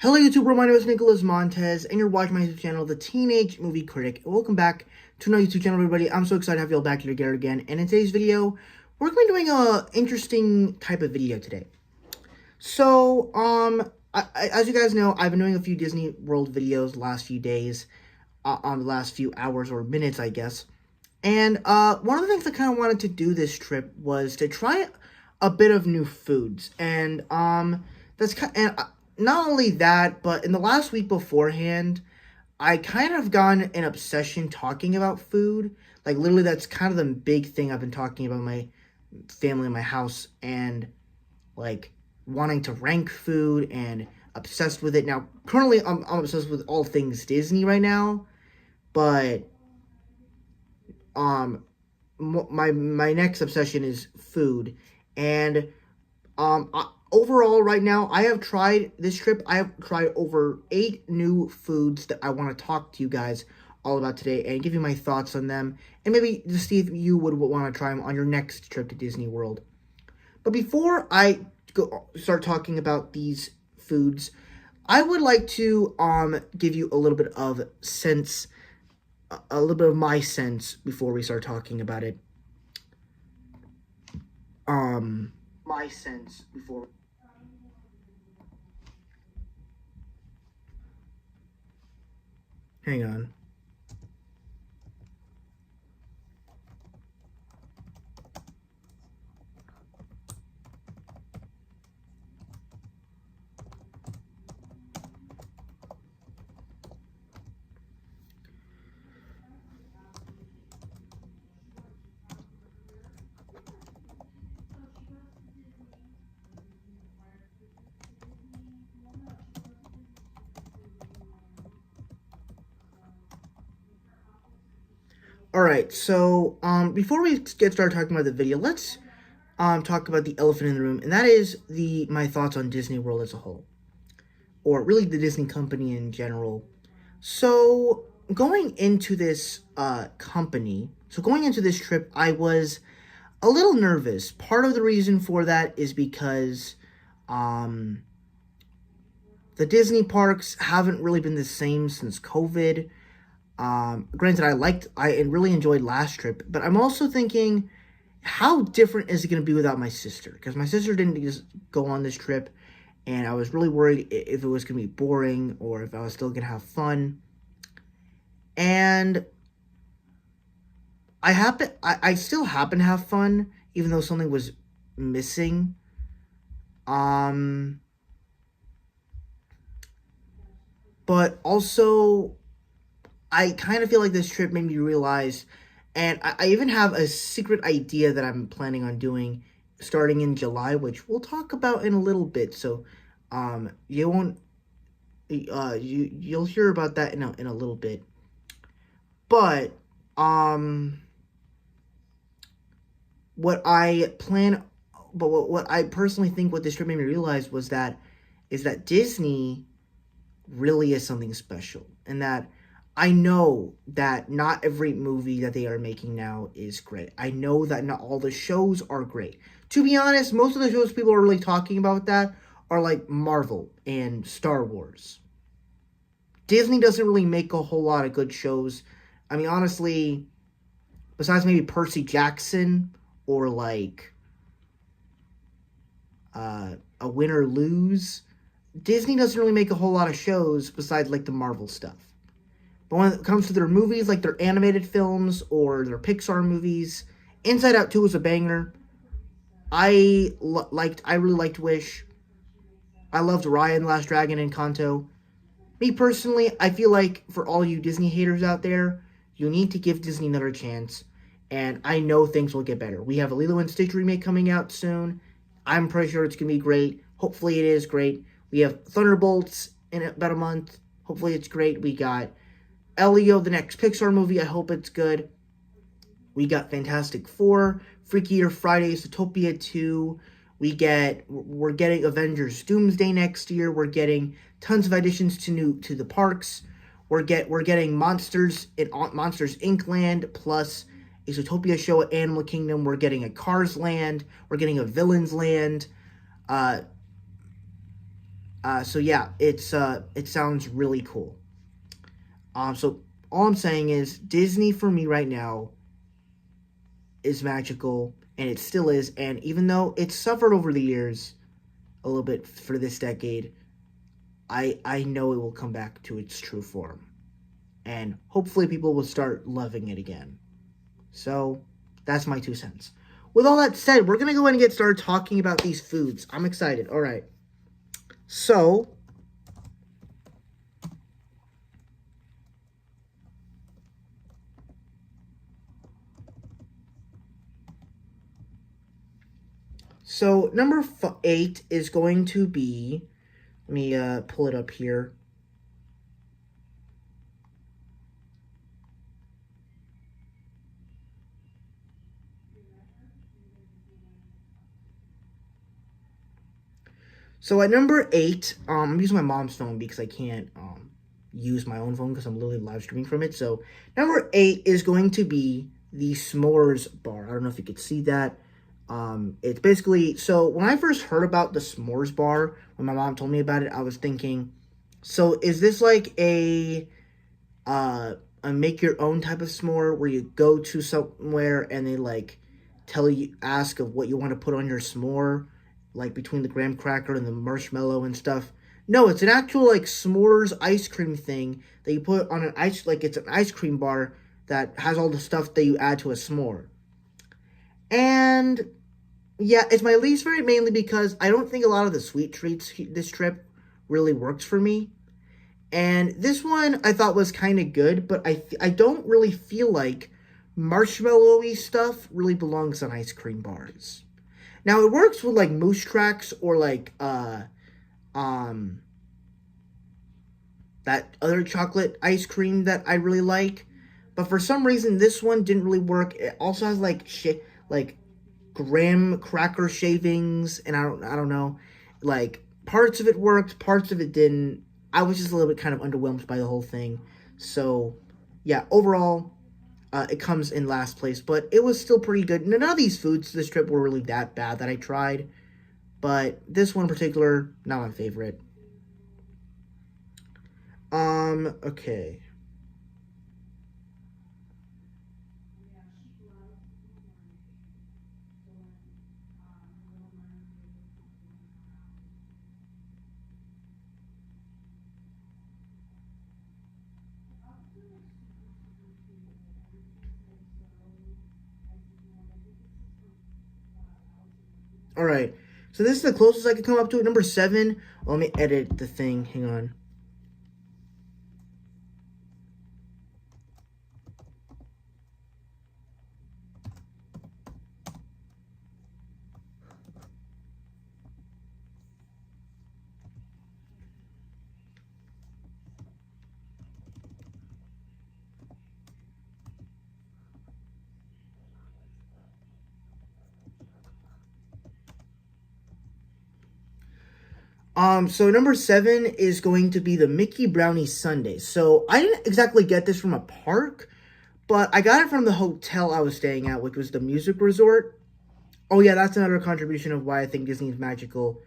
Hello YouTube, my name is Nicholas Montez, and you're watching my YouTube channel, The Teenage Movie Critic. Welcome back to my YouTube channel, everybody. I'm so excited to have you all back here together again. And in today's video, we're going to be doing a interesting type of video today. So, as you guys know, I've been doing a few Disney World videos the last few days, on the last few hours or minutes, I guess. And one of the things I kind of wanted to do this trip was to try a bit of new foods, and not only that, but in the last week beforehand, I kind of gotten an obsession talking about food. Like, literally, that's kind of the big thing I've been talking about my family in my house, and, like, wanting to rank food and obsessed with it. Now, currently, I'm obsessed with all things Disney right now, but, my next obsession is food, and, overall, right now, I have tried over 8 new foods that I want to talk to you guys all about today and give you my thoughts on them, and maybe just see if you would want to try them on your next trip to Disney World. But before I start talking about these foods, I would like to give you a little bit of my sense before we start talking about it. My sense before. Hang on. Alright, so, before we get started talking about the video, let's, talk about the elephant in the room, and that is my thoughts on Disney World as a whole. Or really the Disney company in general. So, going into this, going into this trip, I was a little nervous. Part of the reason for that is because, the Disney parks haven't really been the same since COVID. Granted, I really enjoyed last trip, but I'm also thinking, how different is it going to be without my sister? Because my sister didn't just go on this trip, and I was really worried if it was going to be boring, or if I was still going to have fun. And I still happen to have fun, even though something was missing. But also, I kind of feel like this trip made me realize, and I even have a secret idea that I'm planning on doing starting in July, which we'll talk about in a little bit. So, you'll hear about that in a little bit. But, what I personally think what this trip made me realize is that Disney really is something special, and that I know that not every movie that they are making now is great. I know that not all the shows are great. To be honest, most of the shows people are really talking about that are like Marvel and Star Wars. Disney doesn't really make a whole lot of good shows. I mean, honestly, besides maybe Percy Jackson or like a Win or Lose, Disney doesn't really make a whole lot of shows besides like the Marvel stuff. But when it comes to their movies, like their animated films or their Pixar movies, Inside Out 2 was a banger. I really liked Wish. I loved Raya and the Last Dragon and Encanto. Me personally, I feel like for all you Disney haters out there, you need to give Disney another chance. And I know things will get better. We have a Lilo & Stitch remake coming out soon. I'm pretty sure it's going to be great. Hopefully it is great. We have Thunderbolts in about a month. Hopefully it's great. We got Elio, the next Pixar movie. I hope it's good. We got Fantastic Four, Freakier Fridays, Zootopia 2. We're getting Avengers Doomsday next year. We're getting tons of additions to the parks. We're getting Monsters Inc. Land, plus a Zootopia show at Animal Kingdom. We're getting a Cars Land. We're getting a Villains Land. So yeah, it sounds really cool. So all I'm saying is Disney for me right now is magical, and it still is. And even though it's suffered over the years a little bit for this decade, I know it will come back to its true form, and hopefully people will start loving it again. So that's my 2 cents. With all that said, we're gonna go ahead and get started talking about these foods. I'm excited. All right. So number 8 is going to be. Let me pull it up here. So at number 8, I'm using my mom's phone because I can't use my own phone because I'm literally live streaming from it. So number 8 is going to be the s'mores bar. I don't know if you could see that. It's basically, so when I first heard about the s'mores bar, when my mom told me about it, I was thinking, so is this like a make your own type of s'more where you go to somewhere and they like ask of what you want to put on your s'more, like between the graham cracker and the marshmallow and stuff? No, it's an actual like s'mores ice cream thing that you put on it's an ice cream bar that has all the stuff that you add to a s'more. And yeah, it's my least favorite mainly because I don't think a lot of the sweet treats this trip really works for me. And this one I thought was kind of good, but I don't really feel like marshmallowy stuff really belongs on ice cream bars. Now it works with like moose tracks or like um that other chocolate ice cream that I really like, but for some reason this one didn't really work. It also has like graham cracker shavings, and I don't know, like parts of it worked, parts of it didn't. I was just a little bit kind of underwhelmed by the whole thing. So yeah, overall, it comes in last place, but it was still pretty good. None of these foods this trip were really that bad that I tried, but this one in particular, not my favorite. Okay. All right. So this is the closest I could come up to it. Number 7. Well, let me edit the thing. Hang on. So number 7 is going to be the Mickey Brownie Sundae. So I didn't exactly get this from a park, but I got it from the hotel I was staying at, which was the Music Resort. Oh yeah, that's another contribution of why I think Disney is magical.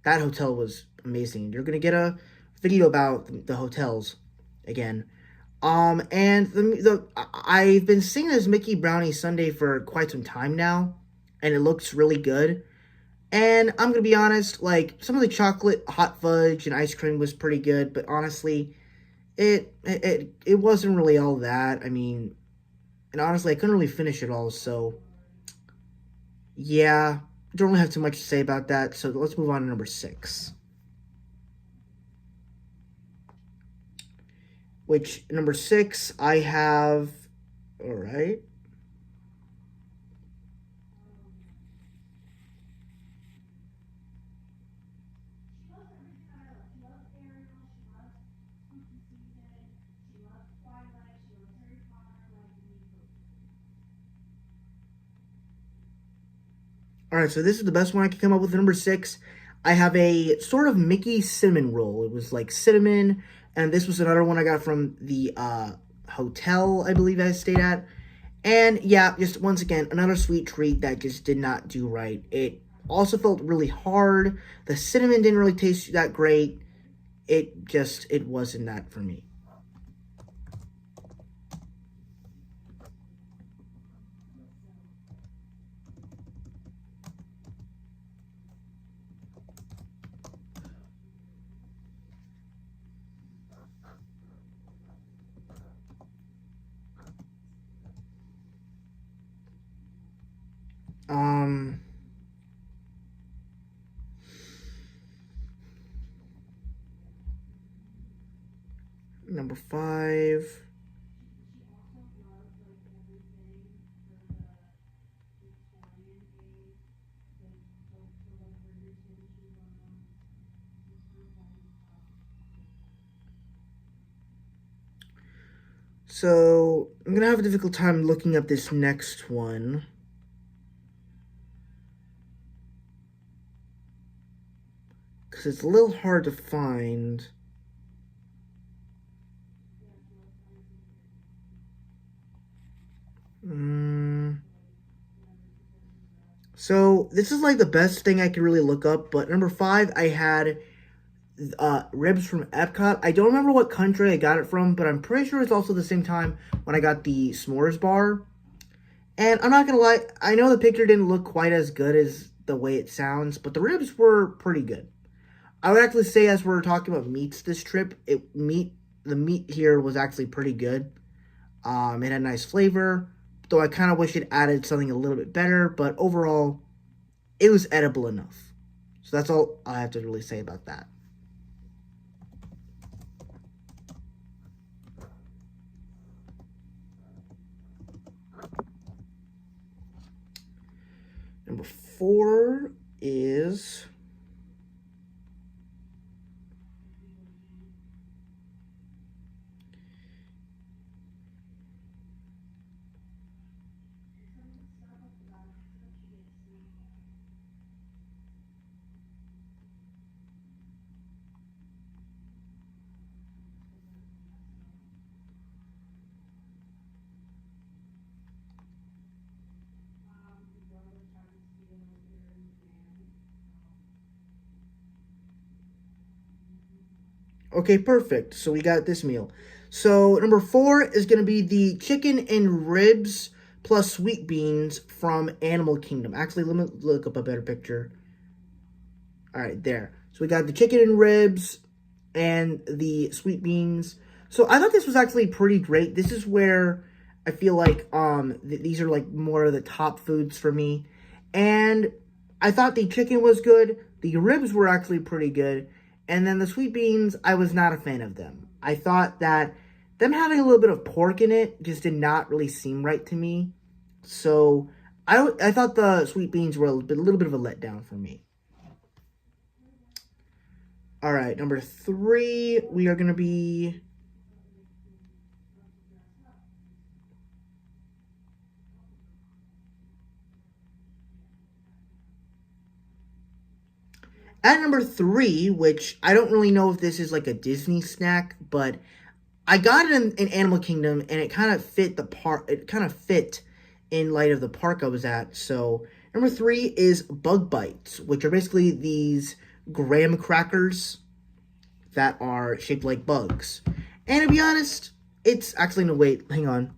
That hotel was amazing. You're gonna get a video about the hotels again. And I've been seeing this Mickey Brownie Sundae for quite some time now, and it looks really good. And I'm gonna be honest, like some of the chocolate hot fudge and ice cream was pretty good, but honestly, it wasn't really all that. I mean, and honestly, I couldn't really finish it all, so yeah, don't really have too much to say about that. So let's move on to number 6. Which number 6 I have. All right. All right, so this is the best one I could come up with. Number 6, I have a sort of Mickey cinnamon roll. It was like cinnamon, and this was another one I got from the hotel I believe I stayed at. And yeah, just once again, another sweet treat that just did not do right. It also felt really hard. The cinnamon didn't really taste that great. it wasn't that for me. Um, Number 5. So I'm gonna have a difficult time looking up this next one. Because it's a little hard to find. So this is like the best thing I could really look up. But number 5, I had ribs from Epcot. I don't remember what country I got it from, but I'm pretty sure it's also the same time when I got the s'mores bar. And I'm not gonna lie, I know the picture didn't look quite as good as the way it sounds, but the ribs were pretty good. I would actually say, as we're talking about meats this trip, the meat here was actually pretty good. It had nice flavor, though I kind of wish it added something a little bit better, but overall, it was edible enough. So that's all I have to really say about that. Number 4 is... Okay, perfect. So we got this meal. So number 4 is going to be the chicken and ribs plus sweet beans from Animal Kingdom. Actually, let me look up a better picture. All right, there. So we got the chicken and ribs and the sweet beans. So I thought this was actually pretty great. This is where I feel like these are like more of the top foods for me. And I thought the chicken was good. The ribs were actually pretty good. And then the sweet beans, I was not a fan of them. I thought that them having a little bit of pork in it just did not really seem right to me. So I thought the sweet beans were a little bit of a letdown for me. All right, number 3, we are going to be... At number 3, which I don't really know if this is like a Disney snack, but I got it in Animal Kingdom, and it kind of fit the park. It kind of fit in light of the park I was at. So number 3 is Bug Bites, which are basically these graham crackers that are shaped like bugs. And to be honest, it's actually, no, wait, hang on.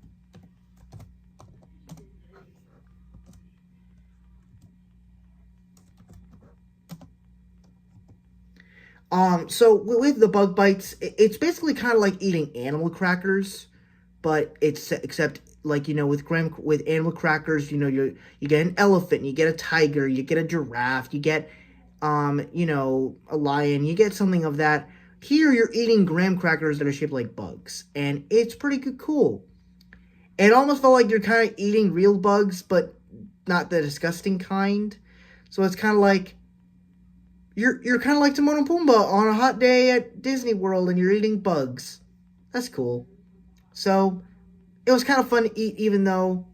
So with the Bug Bites, it's basically kind of like eating animal crackers, but it's, except, like, you know, with animal crackers, you know, you get an elephant, you get a tiger, you get a giraffe, you get, you know, a lion, you get something of that. Here, you're eating graham crackers that are shaped like bugs, and it's pretty cool. It almost felt like you're kind of eating real bugs, but not the disgusting kind. So it's kind of like you're kind of like Timon and Pumbaa on a hot day at Disney World, and you're eating bugs. That's cool. So it was kind of fun to eat, even though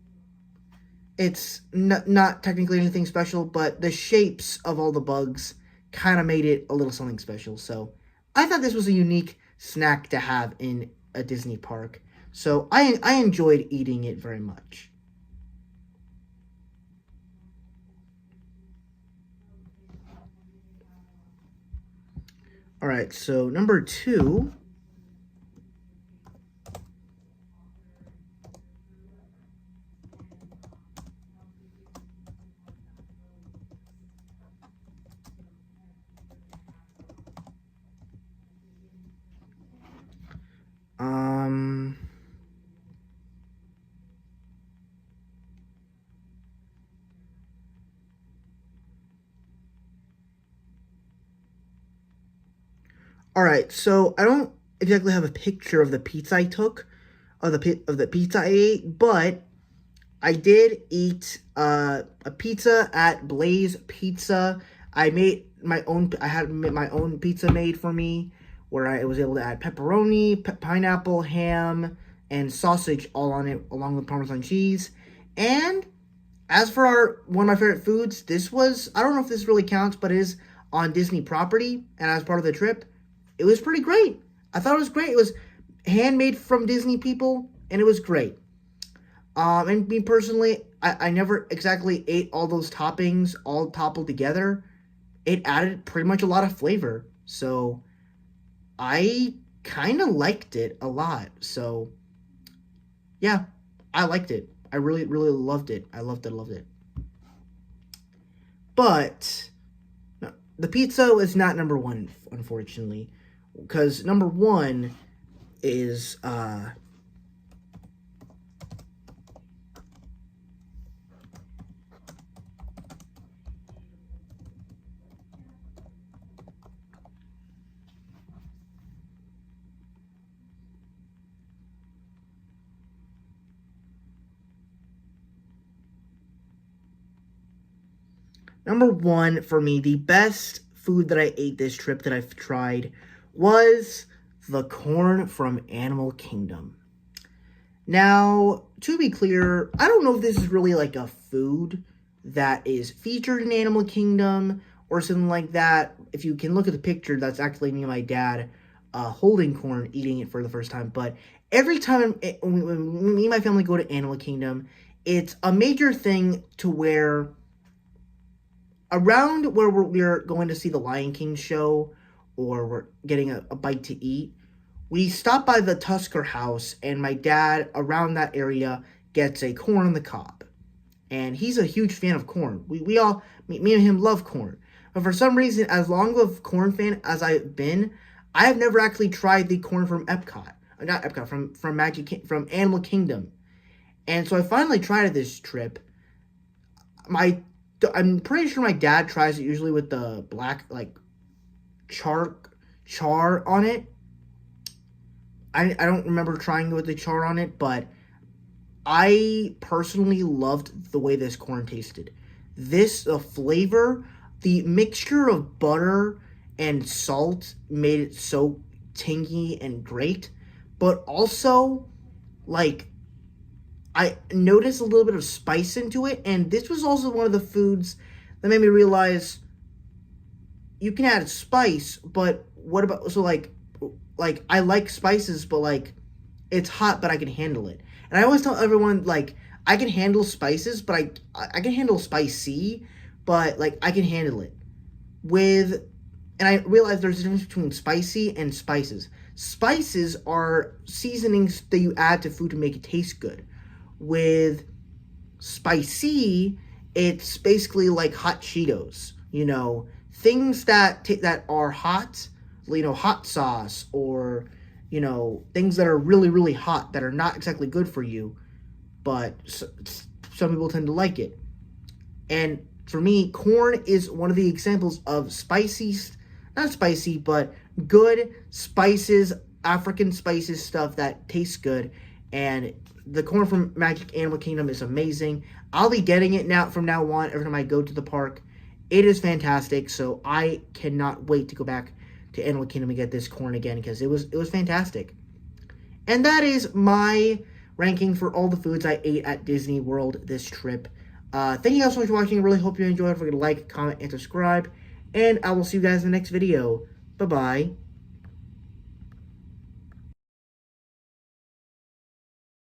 it's not technically anything special, but the shapes of all the bugs kind of made it a little something special. So I thought this was a unique snack to have in a Disney park. So I enjoyed eating it very much. All right. Alright, so number 2. Alright, so I don't exactly have a picture of the pizza I took, of the pizza I ate, but I did eat a pizza at Blaze Pizza. I had my own pizza made for me, where I was able to add pepperoni, pineapple, ham, and sausage all on it, along with Parmesan cheese. And as for one of my favorite foods, I don't know if this really counts, but it is on Disney property, and as part of the trip, it was pretty great. I thought it was great. It was handmade from Disney people, and it was great. And me personally, I never exactly ate all those toppings all toppled together. It added pretty much a lot of flavor. So, I kind of liked it a lot. So, yeah, I liked it. I really, really loved it. I loved it. But, no, the pizza is not number 1, unfortunately. Because number 1 is, number 1 for me, the best food that I ate this trip that I've tried was the corn from Animal Kingdom. Now, to be clear, I don't know if this is really like a food that is featured in Animal Kingdom or something like that. If you can look at the picture, that's actually me and my dad holding corn, eating it for the first time. But every time when me and my family go to Animal Kingdom, it's a major thing to where around where we're going to see the Lion King show, or we're getting a bite to eat, we stop by the Tusker house, and my dad, around that area, gets a corn on the cob. And he's a huge fan of corn. Me and him love corn. But for some reason, as long of a corn fan as I've been, I have never actually tried the corn from Epcot. Not Epcot, from Animal Kingdom. And so I finally tried it this trip. I'm pretty sure my dad tries it usually with the black, like, char on it. I don't remember trying it with the char on it, but I personally loved the way this corn tasted. The flavor, the mixture of butter and salt made it so tangy and great, but also, like, I noticed a little bit of spice into it, and this was also one of the foods that made me realize you can add spice, but what about, so, like, I like spices, but, like, it's hot, but I can handle it. And I always tell everyone, like, I can handle spices, but I can handle spicy, but, like, I can handle it. And I realize there's a difference between spicy and spices. Spices are seasonings that you add to food to make it taste good. With spicy, it's basically like hot Cheetos, things that are hot, hot sauce, or, things that are really, really hot that are not exactly good for you, but some people tend to like it. And for me, corn is one of the examples of not spicy, but good spices, African spices, stuff that tastes good. And the corn from Animal Kingdom is amazing. I'll be getting it from now on every time I go to the park. It is fantastic, so I cannot wait to go back to Animal Kingdom and get this corn again, because it was fantastic. And that is my ranking for all the foods I ate at Disney World this trip. Thank you guys so much for watching. I really hope you enjoyed. Don't forget to like, comment, and subscribe. And I will see you guys in the next video. Bye-bye.